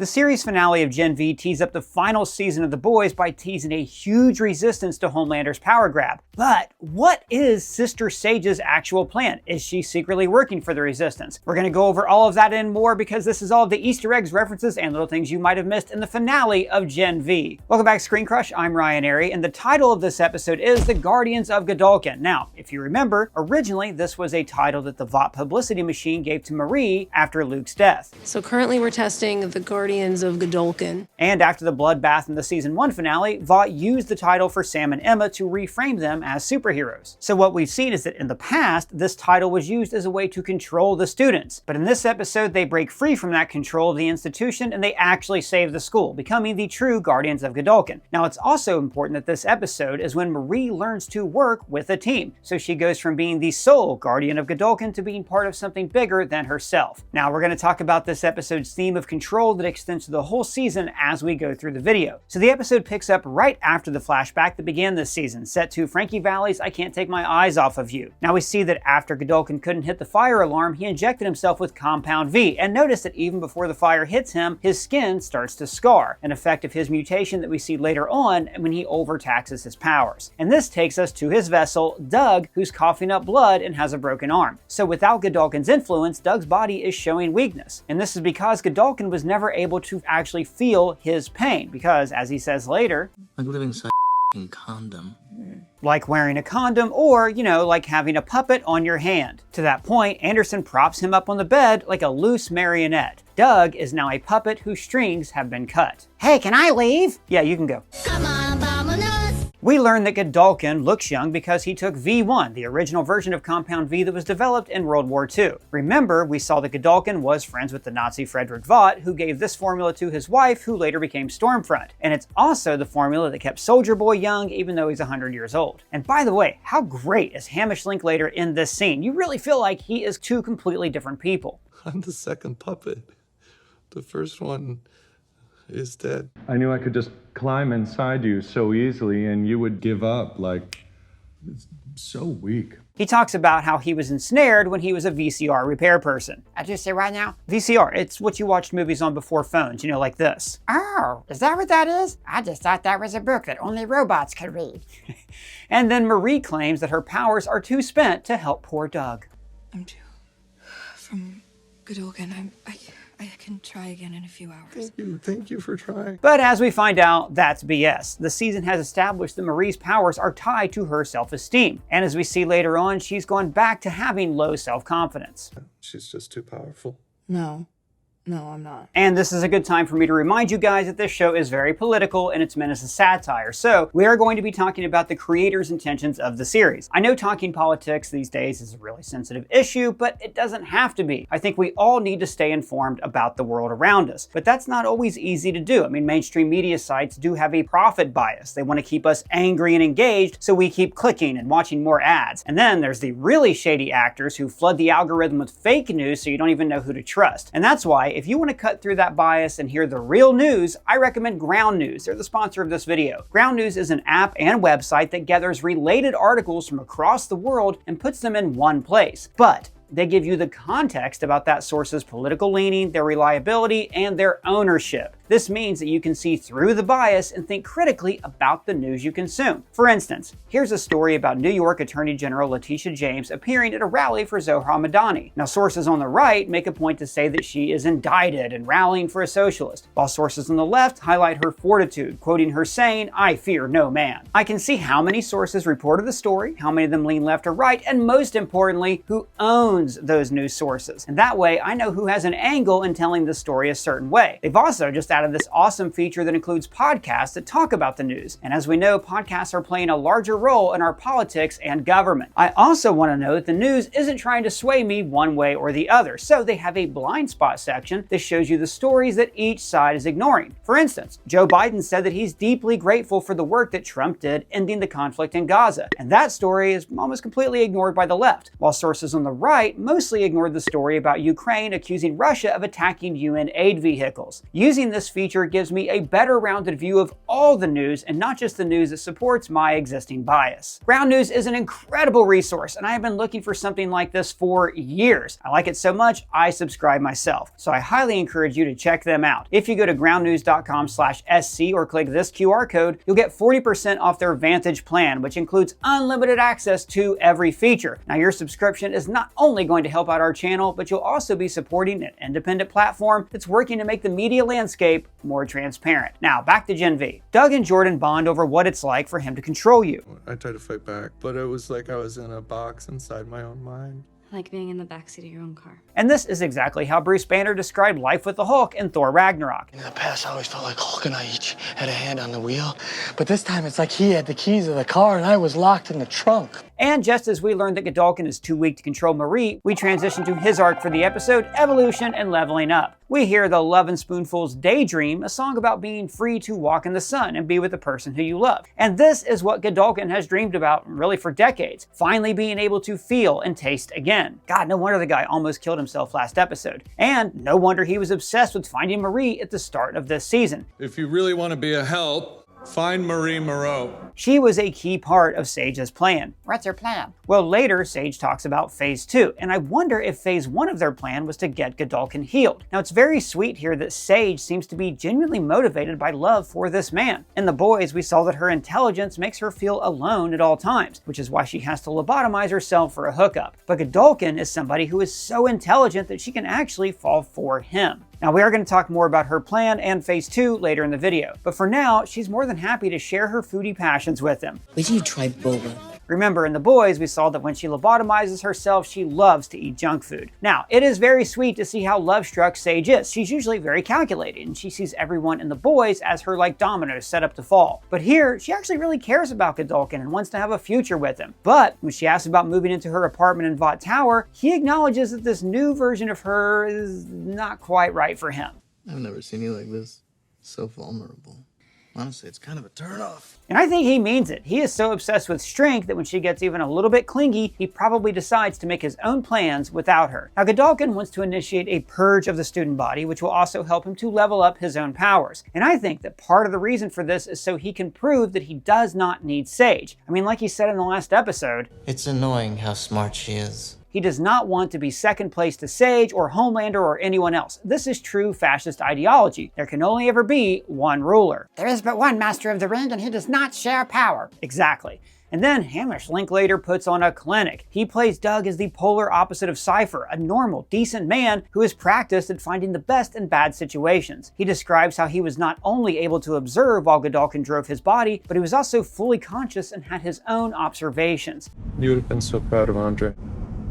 The series finale of Gen V teased up the final season of The Boys by teasing a huge resistance to Homelander's power grab. But what is Sister Sage's actual plan? Is she secretly working for the Resistance? We're going to go over all of that and more because this is all of the Easter eggs, references, and little things you might have missed in the finale of Gen V. Welcome back to ScreenCrush, I'm Ryan Airy, and the title of this episode is The Guardians of Godolkin. Now, if you remember, originally this was a title that the Vought publicity machine gave to Marie after Luke's death. So currently we're testing The Guardians of Godolkin. And after the bloodbath in the Season 1 finale, Vought used the title for Sam and Emma to reframe them as superheroes. So what we've seen is that in the past, this title was used as a way to control the students. But in this episode, they break free from that control of the institution and they actually save the school, becoming the true Guardians of Godolkin. Now, it's also important that this episode is when Marie learns to work with a team. So she goes from being the sole Guardian of Godolkin to being part of something bigger than herself. Now, we're going to talk about this episode's theme of control that extends to the whole season as we go through the video. So the episode picks up right after the flashback that began this season, set to Frankie Valli's I Can't Take My Eyes Off of You. Now we see that after Godolkin couldn't hit the fire alarm, he injected himself with Compound V, and notice that even before the fire hits him, his skin starts to scar, an effect of his mutation that we see later on when he overtaxes his powers. And this takes us to his vessel, Doug, who's coughing up blood and has a broken arm. So without Godolkin's influence, Doug's body is showing weakness. And this is because Godolkin was never able to actually feel his pain, because as he says later, like living inside a condom. Like wearing a condom or, like having a puppet on your hand. To that point, Anderson props him up on the bed like a loose marionette. Doug is now a puppet whose strings have been cut. Hey, can I leave? Yeah, you can go. Come on, vámonos. We learn that Godolkin looks young because he took V1, the original version of Compound V that was developed in World War II. Remember, we saw that Godolkin was friends with the Nazi Frederick Vought, who gave this formula to his wife, who later became Stormfront. And it's also the formula that kept Soldier Boy young, even though he's 100 years old. And by the way, how great is Hamish Linklater in this scene? You really feel like he is two completely different people. I'm the second puppet. The first one is dead. I knew I could just climb inside you so easily and you would give up. Like, it's so weak. He talks about how he was ensnared when he was a VCR repair person. I just say right now? VCR, it's what you watched movies on before phones, like this. Oh, is that what that is? I just thought that was a book that only robots could read. And then Marie claims that her powers are too spent to help poor Doug. I'm due from Godolkin. I can try again in a few hours. Thank you for trying. But as we find out, that's BS. The season has established that Marie's powers are tied to her self-esteem. And as we see later on, she's gone back to having low self-confidence. She's just too powerful. No, I'm not. And this is a good time for me to remind you guys that this show is very political and it's meant as a satire. So we are going to be talking about the creators' intentions of the series. I know talking politics these days is a really sensitive issue, but it doesn't have to be. I think we all need to stay informed about the world around us, but that's not always easy to do. I mean, mainstream media sites do have a profit bias. They want to keep us angry and engaged, so we keep clicking and watching more ads. And then there's the really shady actors who flood the algorithm with fake news so you don't even know who to trust. And that's why if you want to cut through that bias and hear the real news, I recommend Ground News. They're the sponsor of this video. Ground News is an app and website that gathers related articles from across the world and puts them in one place. But they give you the context about that source's political leaning, their reliability, and their ownership. This means that you can see through the bias and think critically about the news you consume. For instance, here's a story about New York Attorney General Letitia James appearing at a rally for Zohra Madani. Now, sources on the right make a point to say that she is indicted and rallying for a socialist, while sources on the left highlight her fortitude, quoting her saying, "I fear no man." I can see how many sources reported the story, how many of them lean left or right, and most importantly, who owns those news sources. And that way, I know who has an angle in telling the story a certain way. They've also just added this awesome feature that includes podcasts that talk about the news. And as we know, podcasts are playing a larger role in our politics and government. I also want to know that the news isn't trying to sway me one way or the other. So they have a blind spot section that shows you the stories that each side is ignoring. For instance, Joe Biden said that he's deeply grateful for the work that Trump did ending the conflict in Gaza. And that story is almost completely ignored by the left, while sources on the right mostly ignored the story about Ukraine accusing Russia of attacking UN aid vehicles. Using this feature gives me a better rounded view of all the news and not just the news that supports my existing bias. Ground News is an incredible resource, and I have been looking for something like this for years. I like it so much, I subscribe myself. So I highly encourage you to check them out. If you go to groundnews.com/SC or click this QR code, you'll get 40% off their Vantage plan, which includes unlimited access to every feature. Now, your subscription is not only going to help out our channel, but you'll also be supporting an independent platform that's working to make the media landscape more transparent. Now, back to Gen V. Doug and Jordan bond over what it's like for him to control you. I tried to fight back, but it was like I was in a box inside my own mind. Like being in the backseat of your own car. And this is exactly how Bruce Banner described life with the Hulk in Thor Ragnarok. In the past, I always felt like Hulk and I each had a hand on the wheel. But this time, it's like he had the keys of the car and I was locked in the trunk. And just as we learned that Godolkin is too weak to control Marie, we transition to his arc for the episode, Evolution and Leveling Up. We hear the Lovin' Spoonful's Daydream, a song about being free to walk in the sun and be with the person who you love. And this is what Godolkin has dreamed about really for decades, finally being able to feel and taste again. God, no wonder the guy almost killed himself last episode. And no wonder he was obsessed with finding Marie at the start of this season. If you really want to be a help, find Marie Moreau. She was a key part of Sage's plan. What's her plan? Well, later, Sage talks about Phase 2, and I wonder if Phase 1 of their plan was to get Godolkin healed. Now, it's very sweet here that Sage seems to be genuinely motivated by love for this man. In The Boys, we saw that her intelligence makes her feel alone at all times, which is why she has to lobotomize herself for a hookup. But Godolkin is somebody who is so intelligent that she can actually fall for him. Now, we are going to talk more about her plan and Phase 2 later in the video, but for now, she's more than happy to share her foodie passions with him. Wait till you try boba. Remember, in The Boys, we saw that when she lobotomizes herself, she loves to eat junk food. Now, it is very sweet to see how love-struck Sage is. She's usually very calculated, and she sees everyone in The Boys as her like dominoes set up to fall. But here, she actually really cares about Godolkin and wants to have a future with him. But when she asks about moving into her apartment in Vought Tower, he acknowledges that this new version of her is not quite right for him. I've never seen you like this. So vulnerable. Honestly, it's kind of a turn-off. And I think he means it. He is so obsessed with strength that when she gets even a little bit clingy, he probably decides to make his own plans without her. Now, Godolkin wants to initiate a purge of the student body, which will also help him to level up his own powers. And I think that part of the reason for this is so he can prove that he does not need Sage. I mean, like he said in the last episode, It's annoying how smart she is. he does not want to be second place to Sage or Homelander or anyone else. This is true fascist ideology. There can only ever be one ruler. There is but one Master of the Ring, and he does not share power. Exactly. And then Hamish Linklater puts on a clinic. He plays Doug as the polar opposite of Cypher, a normal, decent man who is practiced at finding the best in bad situations. He describes how he was not only able to observe while Godolkin drove his body, but he was also fully conscious and had his own observations. You would have been so proud of Andre.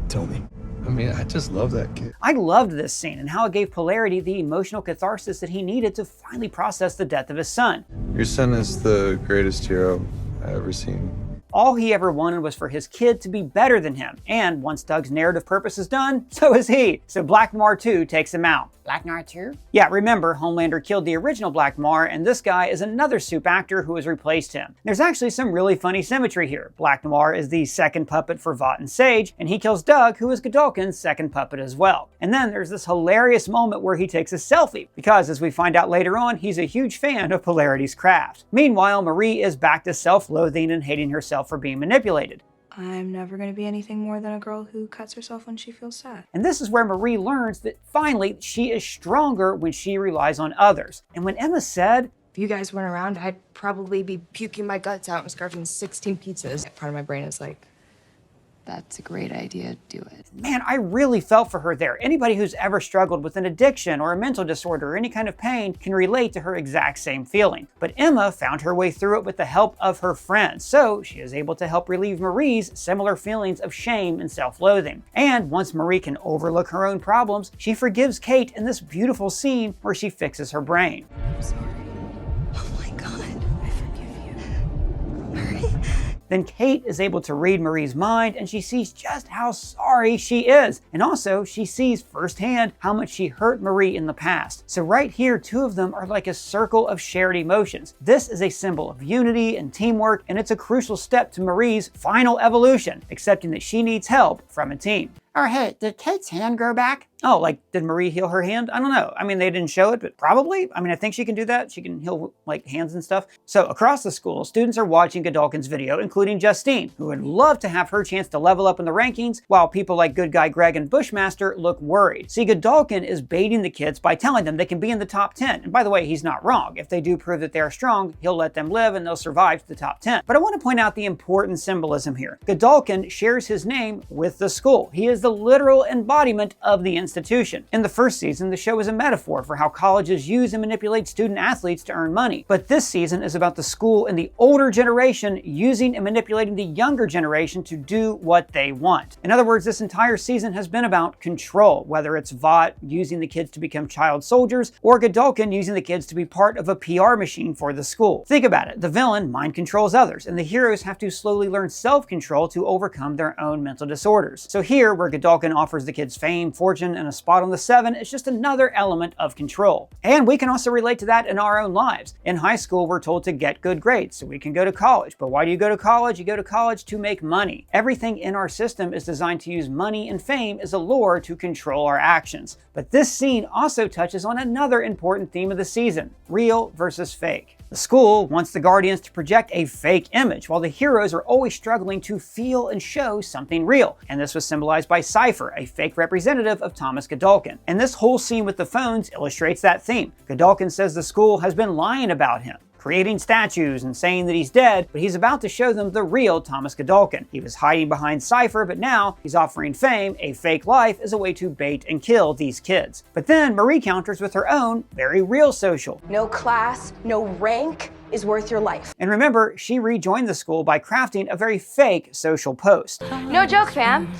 Tell me. I mean, I just love that kid. I loved this scene and how it gave Polarity the emotional catharsis that he needed to finally process the death of his son. Your son is the greatest hero I've ever seen. All he ever wanted was for his kid to be better than him. And once Doug's narrative purpose is done, so is he. So Black Noir 2 takes him out. Black Noir 2? Yeah, remember, Homelander killed the original Black Noir, and this guy is another supe actor who has replaced him. There's actually some really funny symmetry here. Black Noir is the second puppet for Vought and Sage, and he kills Doug, who is Godolkin's second puppet as well. And then there's this hilarious moment where he takes a selfie, because as we find out later on, he's a huge fan of Polarity's craft. Meanwhile, Marie is back to self-loathing and hating herself for being manipulated. I'm never going to be anything more than a girl who cuts herself when she feels sad. And this is where Marie learns that finally she is stronger when she relies on others. And when Emma said, if you guys weren't around, I'd probably be puking my guts out and scarfing 16 pizzas. Part of my brain is like, That's a great idea. Do it. man, I really felt for her there. Anybody who's ever struggled with an addiction or a mental disorder or any kind of pain can relate to her exact same feeling. But Emma found her way through it with the help of her friends, so she is able to help relieve Marie's similar feelings of shame and self-loathing. And once Marie can overlook her own problems, she forgives Kate in this beautiful scene where she fixes her brain. I'm sorry. Oh my God, I forgive you. Marie. Then Kate is able to read Marie's mind and she sees just how sorry she is. And also she sees firsthand how much she hurt Marie in the past. So right here, two of them are like a circle of shared emotions. This is a symbol of unity and teamwork, and it's a crucial step to Marie's final evolution, accepting that she needs help from a team. Oh, hey, did Kate's hand grow back? Oh, like, did Marie heal her hand? I don't know. I mean, they didn't show it, but probably. I mean, I think she can do that. She can heal, like, hands and stuff. So across the school, students are watching Godolkin's video, including Justine, who would love to have her chance to level up in the rankings, while people like Good Guy Greg and Bushmaster look worried. See, Godolkin is baiting the kids by telling them they can be in the top 10. And by the way, he's not wrong. If they do prove that they are strong, he'll let them live and they'll survive to the top 10. But I want to point out the important symbolism here. Godolkin shares his name with the school. He is the literal embodiment of the institution. In the first season, the show is a metaphor for how colleges use and manipulate student athletes to earn money. But this season is about the school and the older generation using and manipulating the younger generation to do what they want. In other words, this entire season has been about control, whether it's Vought using the kids to become child soldiers or Godolkin using the kids to be part of a PR machine for the school. Think about it. The villain mind controls others, and the heroes have to slowly learn self-control to overcome their own mental disorders. So here, where Godolkin offers the kids fame, fortune, and a spot on the 7, it's just another element of control. And we can also relate to that in our own lives. In high school, we're told to get good grades so we can go to college. But why do you go to college? You go to college to make money. Everything in our system is designed to use money and fame as a lure to control our actions. But this scene also touches on another important theme of the season: real versus fake. The school wants the Guardians to project a fake image, while the heroes are always struggling to feel and show something real. And this was symbolized by Cypher, a fake representative of Thomas Godolkin. And this whole scene with the phones illustrates that theme. Godolkin says the school has been lying about him, creating statues and saying that he's dead, but he's about to show them the real Thomas Godolkin. He was hiding behind Cypher, but now he's offering fame, a fake life, as a way to bait and kill these kids. But then Marie counters with her own, very real social. No class, no rank is worth your life. And remember, she rejoined the school by crafting a very fake social post. No joke, fam.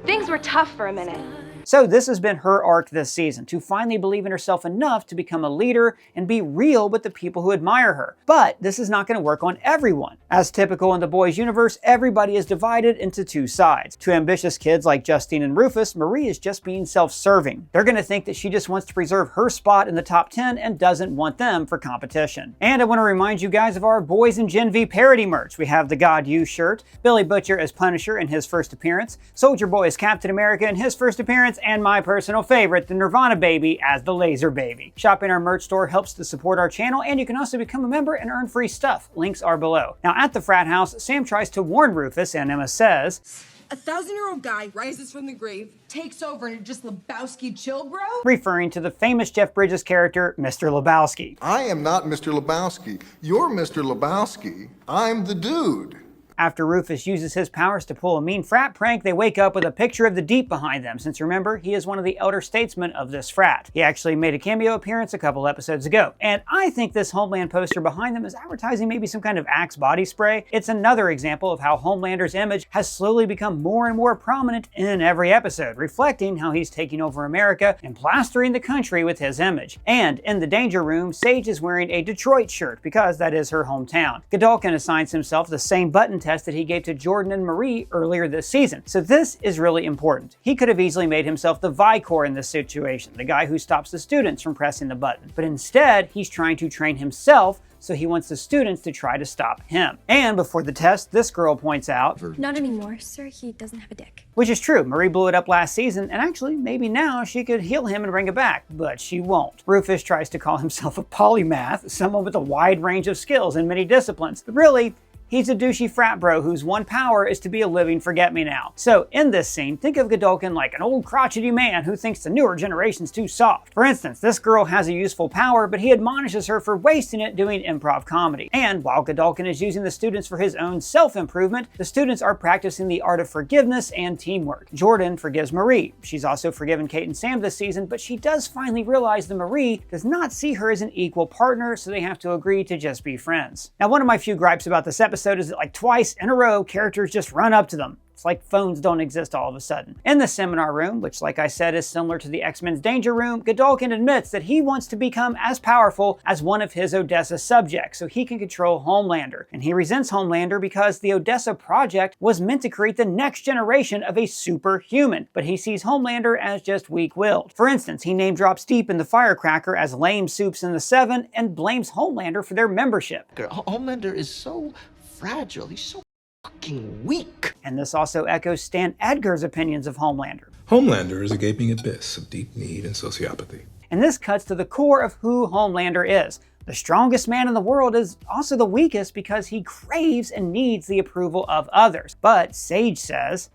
Things were tough for a minute. So this has been her arc this season, to finally believe in herself enough to become a leader and be real with the people who admire her. But this is not going to work on everyone. As typical in the boys universe, everybody is divided into two sides. To ambitious kids like Justine and Rufus, Marie is just being self-serving. They're going to think that she just wants to preserve her spot in the top 10 and doesn't want them for competition. And I want to remind you guys of our Boys and Gen V parody merch. We have the God You shirt, Billy Butcher as Punisher in his first appearance, Soldier Boy as Captain America in his first appearance, and my personal favorite, the Nirvana Baby as the Laser Baby. Shopping our merch store helps to support our channel, and you can also become a member and earn free stuff. Links are below. Now at the frat house, Sam tries to warn Rufus, and Emma says, A 1,000-year-old guy rises from the grave, takes over, and just Lebowski chill, bro? referring to the famous Jeff Bridges character, Mr. Lebowski. I am not Mr. Lebowski. You're Mr. Lebowski. I'm the dude. After Rufus uses his powers to pull a mean frat prank, they wake up with a picture of the Deep behind them, since remember, he is one of the elder statesmen of this frat. He actually made a cameo appearance a couple episodes ago. And I think this Homeland poster behind them is advertising maybe some kind of Axe body spray. It's another example of how Homelander's image has slowly become more and more prominent in every episode, reflecting how he's taking over America and plastering the country with his image. And in the Danger Room, Sage is wearing a Detroit shirt because that is her hometown. Godolkin assigns himself the same button test that he gave to Jordan and Marie earlier this season. So this is really important. He could have easily made himself the Vicor in this situation, the guy who stops the students from pressing the button. But instead, he's trying to train himself, so he wants the students to try to stop him. And before the test, this girl points out, Not anymore, sir. He doesn't have a dick. which is true. Marie blew it up last season, and actually, maybe now she could heal him and bring it back, but she won't. Rufus tries to call himself a polymath, someone with a wide range of skills in many disciplines, but really, he's a douchey frat bro whose one power is to be a living forget-me-now. So in this scene, think of Godolkin like an old crotchety man who thinks the newer generation's too soft. For instance, this girl has a useful power, but he admonishes her for wasting it doing improv comedy. And while Godolkin is using the students for his own self-improvement, the students are practicing the art of forgiveness and teamwork. Jordan forgives Marie. She's also forgiven Kate and Sam this season, but she does finally realize that Marie does not see her as an equal partner, so they have to agree to just be friends. Now, one of my few gripes about this episode is that like twice in a row, characters just run up to them. It's like phones don't exist all of a sudden. In the seminar room, which like I said is similar to the X-Men's Danger Room, Godolkin admits that he wants to become as powerful as one of his Odessa subjects so he can control Homelander. And he resents Homelander because the Odessa project was meant to create the next generation of a superhuman, but he sees Homelander as just weak-willed. For instance, he name drops Deep in the Firecracker as lame soups in the 7 and blames Homelander for their membership. Homelander is so fragile. He's so fucking weak. And this also echoes Stan Edgar's opinions of Homelander. Homelander is a gaping abyss of deep need and sociopathy. And this cuts to the core of who Homelander is. The strongest man in the world is also the weakest because he craves and needs the approval of others. But Sage says,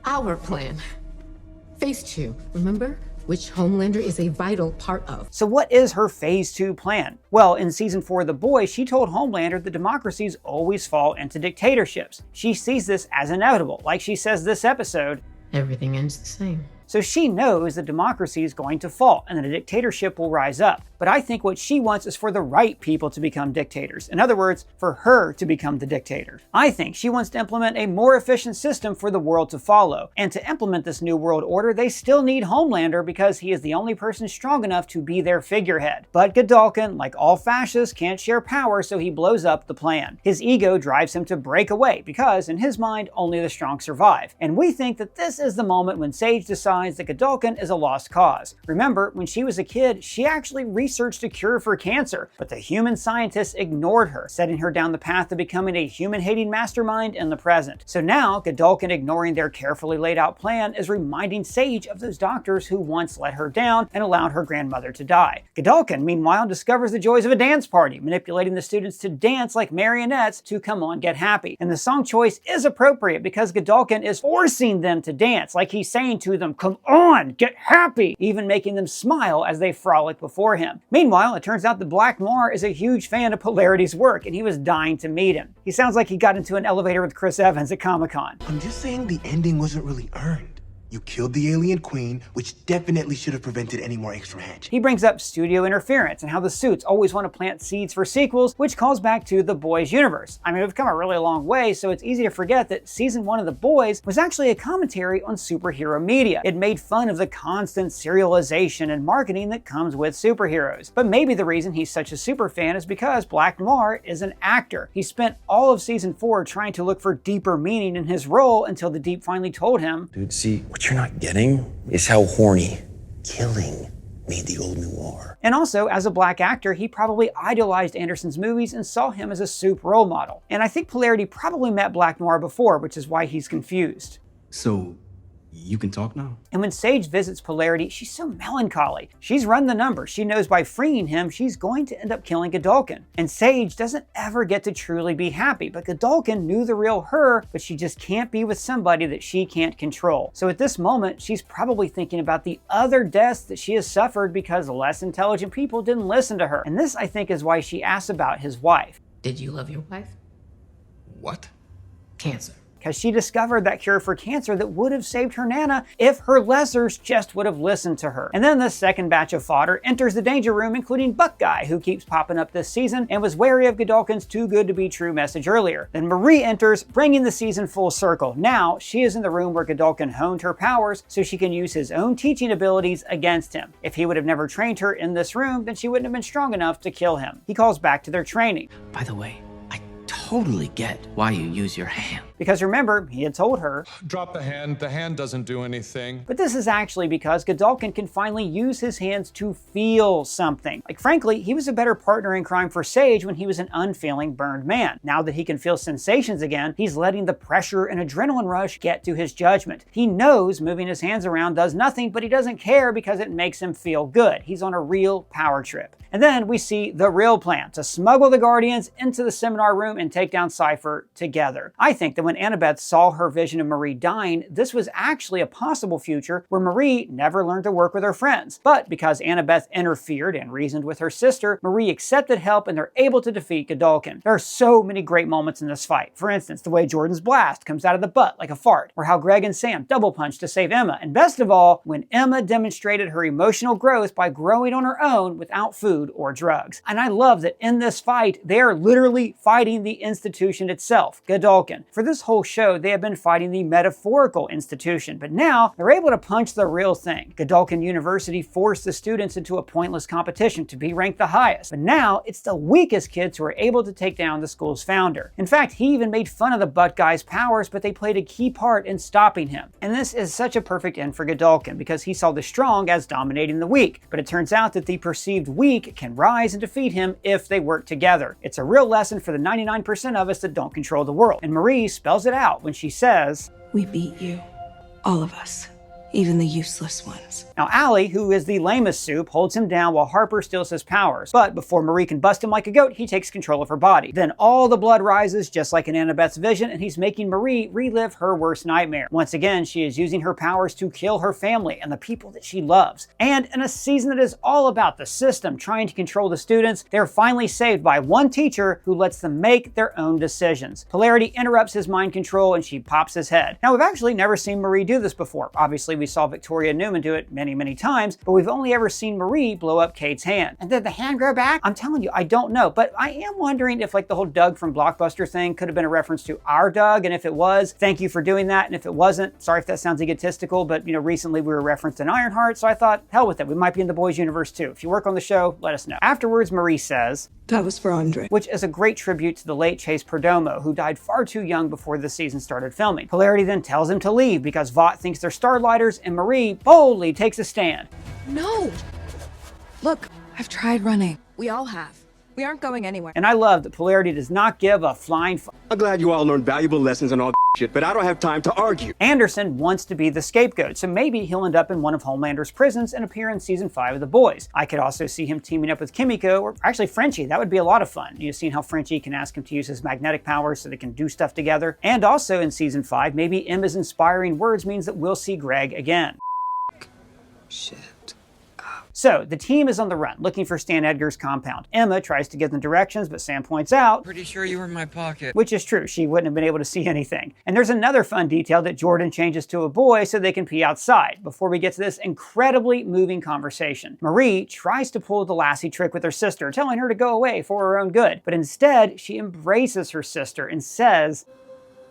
our plan. Phase 2, remember? Which Homelander is a vital part of. So what is her Phase 2 plan? Well, in Season 4 of The Boys, she told Homelander that democracies always fall into dictatorships. She sees this as inevitable, like she says this episode, everything ends the same. So she knows that democracy is going to fall and that a dictatorship will rise up. But I think what she wants is for the right people to become dictators. In other words, for her to become the dictator. I think she wants to implement a more efficient system for the world to follow. And to implement this new world order, they still need Homelander because he is the only person strong enough to be their figurehead. But Godolkin, like all fascists, can't share power, so he blows up the plan. His ego drives him to break away because, in his mind, only the strong survive. And we think that this is the moment when Sage decides that Godolkin is a lost cause. Remember, when she was a kid, she actually researched a cure for cancer, but the human scientists ignored her, setting her down the path to becoming a human-hating mastermind in the present. So now, Godolkin ignoring their carefully laid out plan is reminding Sage of those doctors who once let her down and allowed her grandmother to die. Godolkin, meanwhile, discovers the joys of a dance party, manipulating the students to dance like marionettes to come on, get happy. And the song choice is appropriate because Godolkin is forcing them to dance, like he's saying to them, come on, get happy, even making them smile as they frolic before him. Meanwhile, it turns out that Black Noir is a huge fan of Polarity's work, and he was dying to meet him. He sounds like he got into an elevator with Chris Evans at Comic-Con. I'm just saying the ending wasn't really earned. You killed the alien queen, which definitely should have prevented any more extra hatching. He brings up studio interference and how the suits always want to plant seeds for sequels, which calls back to The Boys universe. I mean, we've come a really long way, so it's easy to forget that Season 1 of The Boys was actually a commentary on superhero media. It made fun of the constant serialization and marketing that comes with superheroes. But maybe the reason he's such a super fan is because Black Noir is an actor. He spent all of Season 4 trying to look for deeper meaning in his role until the Deep finally told him, dude, see, what you're not getting is how horny killing made the old noir. And also, as a black actor, he probably idolized Anderson's movies and saw him as a soup role model. And I think Polarity probably met Black Noir before, which is why he's confused. So, you can talk now? And when Sage visits Polarity, she's so melancholy. She's run the numbers. She knows by freeing him, she's going to end up killing Godolkin. And Sage doesn't ever get to truly be happy, but Godolkin knew the real her, but she just can't be with somebody that she can't control. So at this moment, she's probably thinking about the other deaths that she has suffered because less intelligent people didn't listen to her. And this, I think, is why she asks about his wife. Did you love your wife? What? Cancer. Because she discovered that cure for cancer that would have saved her Nana if her lessers just would have listened to her. And then the second batch of fodder enters the danger room, including Buckeye, who keeps popping up this season and was wary of Godolkin's too good to be true message earlier. Then Marie enters, bringing the season full circle. Now she is in the room where Godolkin honed her powers so she can use his own teaching abilities against him. If he would have never trained her in this room, then she wouldn't have been strong enough to kill him. He calls back to their training. By the way, I totally get why you use your hand. Because remember, he had told her, drop the hand doesn't do anything. But this is actually because Godolkin can finally use his hands to feel something. Like, frankly, he was a better partner in crime for Sage when he was an unfeeling burned man. Now that he can feel sensations again, he's letting the pressure and adrenaline rush get to his judgment. He knows moving his hands around does nothing, but he doesn't care because it makes him feel good. He's on a real power trip. And then we see the real plan, to smuggle the Guardians into the seminar room and take down Cypher together. I think that when Annabeth saw her vision of Marie dying, this was actually a possible future where Marie never learned to work with her friends. But because Annabeth interfered and reasoned with her sister, Marie accepted help and they're able to defeat Godolkin. There are so many great moments in this fight. For instance, the way Jordan's blast comes out of the butt like a fart, or how Greg and Sam double punch to save Emma, and best of all, when Emma demonstrated her emotional growth by growing on her own without food or drugs. And I love that in this fight, they are literally fighting the institution itself, Godolkin. For this whole show, they have been fighting the metaphorical institution, but now they're able to punch the real thing. Godolkin University forced the students into a pointless competition to be ranked the highest, but now it's the weakest kids who are able to take down the school's founder. In fact, he even made fun of the butt guy's powers, but they played a key part in stopping him. And this is such a perfect end for Godolkin because he saw the strong as dominating the weak, but it turns out that the perceived weak can rise and defeat him if they work together. It's a real lesson for the 99% of us that don't control the world. And Marie spells it out when she says, "We beat you. All of us. Even the useless ones." Now Allie, who is the lamest Supe, holds him down while Harper steals his powers. But before Marie can bust him like a goat, he takes control of her body. Then all the blood rises, just like in Annabeth's vision, and he's making Marie relive her worst nightmare. Once again, she is using her powers to kill her family and the people that she loves. And in a season that is all about the system trying to control the students, they're finally saved by one teacher who lets them make their own decisions. Polarity interrupts his mind control and she pops his head. Now we've actually never seen Marie do this before. Obviously we saw Victoria Newman do it many times, but we've only ever seen Marie blow up Kate's hand. And did the hand grow back? I'm telling you, I don't know, but I am wondering if like the whole Doug from Blockbuster thing could have been a reference to our Doug, and if it was, thank you for doing that, and if it wasn't, sorry if that sounds egotistical, but you know, recently we were referenced in Ironheart, so I thought, hell with it, we might be in the boys universe too. If you work on the show, let us know. Afterwards, Marie says, "That was for Andre." Which is a great tribute to the late Chase Perdomo, who died far too young before the season started filming. Polarity then tells him to leave because Vought thinks they're Starlighters, and Marie boldly takes a stand. No! Look, I've tried running. We all have. We aren't going anywhere. And I love that Polarity does not give a flying f. I'm glad you all learned valuable lessons and all shit, but I don't have time to argue. Anderson wants to be the scapegoat, so maybe he'll end up in one of Homelander's prisons and appear in season 5 of The Boys. I could also see him teaming up with Kimiko, or actually Frenchie. That would be a lot of fun. You've seen how Frenchie can ask him to use his magnetic powers so they can do stuff together. And also in season 5, maybe Emma's inspiring words means that we'll see Greg again. Shit. So, the team is on the run, looking for Stan Edgar's compound. Emma tries to give them directions, but Sam points out, Pretty sure you were in my pocket. which is true, she wouldn't have been able to see anything. And there's another fun detail that Jordan changes to a boy so they can pee outside, before we get to this incredibly moving conversation. Marie tries to pull the Lassie trick with her sister, telling her to go away for her own good. But instead, she embraces her sister and says,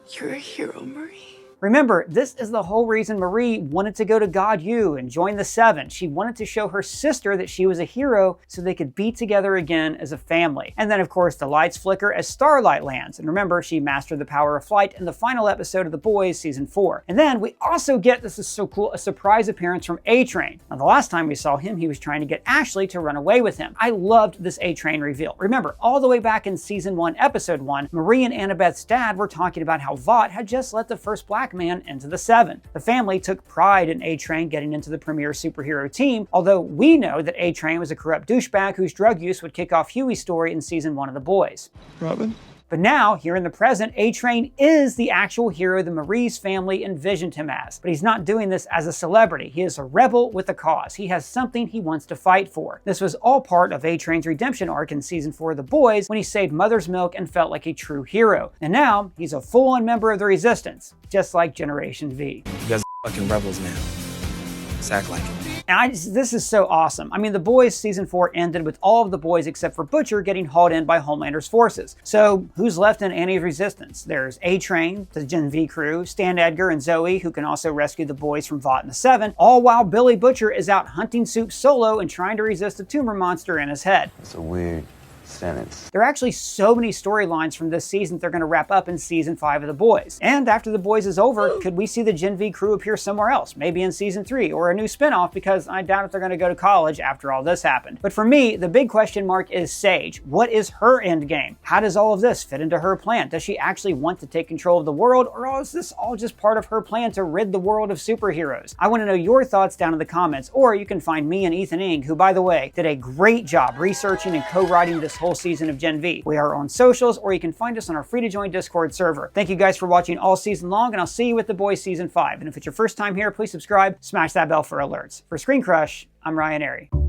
"You're a hero, Marie." Remember, this is the whole reason Marie wanted to go to God U and join the Seven. She wanted to show her sister that she was a hero so they could be together again as a family. And then, of course, the lights flicker as Starlight lands. And remember, she mastered the power of flight in the final episode of The Boys, season 4. And then we also get, this is so cool, a surprise appearance from A-Train. Now, the last time we saw him, he was trying to get Ashley to run away with him. I loved this A-Train reveal. Remember, all the way back in season 1, episode 1, Marie and Annabeth's dad were talking about how Vought had just let the first black man into the Seven. The family took pride in A-Train getting into the premier superhero team, although we know that A-Train was a corrupt douchebag whose drug use would kick off Huey's story in season 1 of The Boys. Robin? But now, here in the present, A-Train is the actual hero that Marie's family envisioned him as. But he's not doing this as a celebrity. He is a rebel with a cause. He has something he wants to fight for. This was all part of A-Train's redemption arc in season 4 of The Boys when he saved Mother's Milk and felt like a true hero. And now, he's a full-on member of the Resistance, just like Generation V. You guys are fucking rebels now. Let's act like it. And this is so awesome. I mean, The Boys season 4 ended with all of the boys except for Butcher getting hauled in by Homelander's forces. So who's left in Annie's Resistance? There's A-Train, the Gen V crew, Stan Edgar and Zoe, who can also rescue the boys from Vought and the Seven, all while Billy Butcher is out hunting Supe solo and trying to resist a tumor monster in his head. It's a weird sentence. There are actually so many storylines from this season that they're going to wrap up in season 5 of The Boys. And after The Boys is over, could we see the Gen V crew appear somewhere else? Maybe in season 3 or a new spinoff, because I doubt if they're going to go to college after all this happened. But for me, the big question mark is Sage. What is her end game? How does all of this fit into her plan? Does she actually want to take control of the world, or is this all just part of her plan to rid the world of superheroes? I want to know your thoughts down in the comments, or you can find me and Ethan Ing, who, by the way, did a great job researching and co-writing this whole season of Gen V. We are on socials, or you can find us on our free-to-join Discord server. Thank you guys for watching all season long, and I'll see you with The Boys season 5. And if it's your first time here, please subscribe, smash that bell for alerts. For ScreenCrush, I'm Ryan Airy.